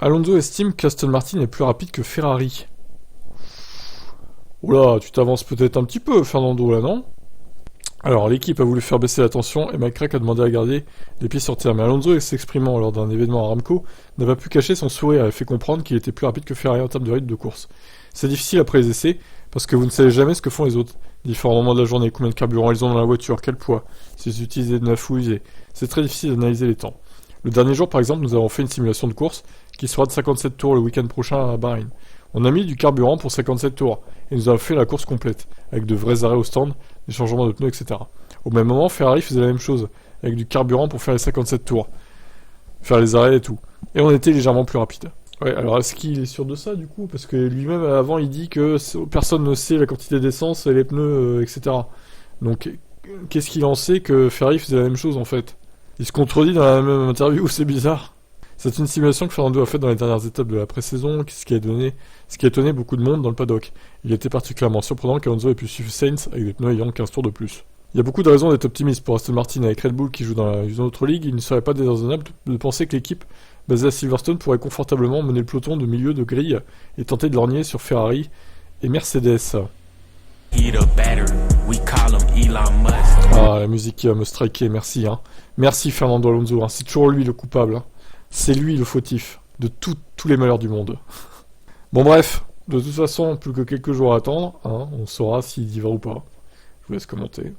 Alonso estime qu'Aston Martin est plus rapide que Ferrari. Oula, tu t'avances peut-être un petit peu, Fernando, là, non? Alors, l'équipe a voulu faire baisser la tension et McCrack a demandé à garder les pieds sur terre. Mais Alonso, s'exprimant lors d'un événement à Aramco, n'a pas pu cacher son sourire et a fait comprendre qu'il était plus rapide que Ferrari en termes de rythme de course. C'est difficile après les essais, parce que vous ne savez jamais ce que font les autres. Différents moments de la journée, combien de carburant ils ont dans la voiture, quel poids, s'ils utilisent de neuf ou usés. C'est très difficile d'analyser les temps. Le dernier jour, par exemple, nous avons fait une simulation de course qui sera de 57 tours le week-end prochain à Bahreïn. On a mis du carburant pour 57 tours, et nous avons fait la course complète, avec de vrais arrêts au stand, des changements de pneus, etc. Au même moment, Ferrari faisait la même chose, avec du carburant pour faire les 57 tours, faire les arrêts et tout. Et on était légèrement plus rapide. Ouais, alors est-ce qu'il est sûr de ça du coup? Parce que lui-même avant il dit que personne ne sait la quantité d'essence et les pneus, etc. Donc qu'est-ce qu'il en sait que Ferrari faisait la même chose en fait? Il se contredit dans la même interview, c'est bizarre. C'est une simulation que Fernando a faite dans les dernières étapes de la pré-saison, ce qui a étonné beaucoup de monde dans le paddock. Il était particulièrement surprenant qu'Alonso ait pu suivre Sainz avec des pneus ayant 15 tours de plus. Il y a beaucoup de raisons d'être optimiste pour Aston Martin avec Red Bull qui joue dans une autre ligue. Il ne serait pas déraisonnable de penser que l'équipe basée à Silverstone pourrait confortablement mener le peloton de milieu de grille et tenter de lorgner sur Ferrari et Mercedes. Ah, la musique qui va me striker, merci. Merci Fernando Alonso, c'est toujours lui le coupable. C'est lui le fautif de tous les malheurs du monde. Bon bref, de toute façon, plus que quelques jours à attendre, on saura s'il y va ou pas. Je vous laisse commenter.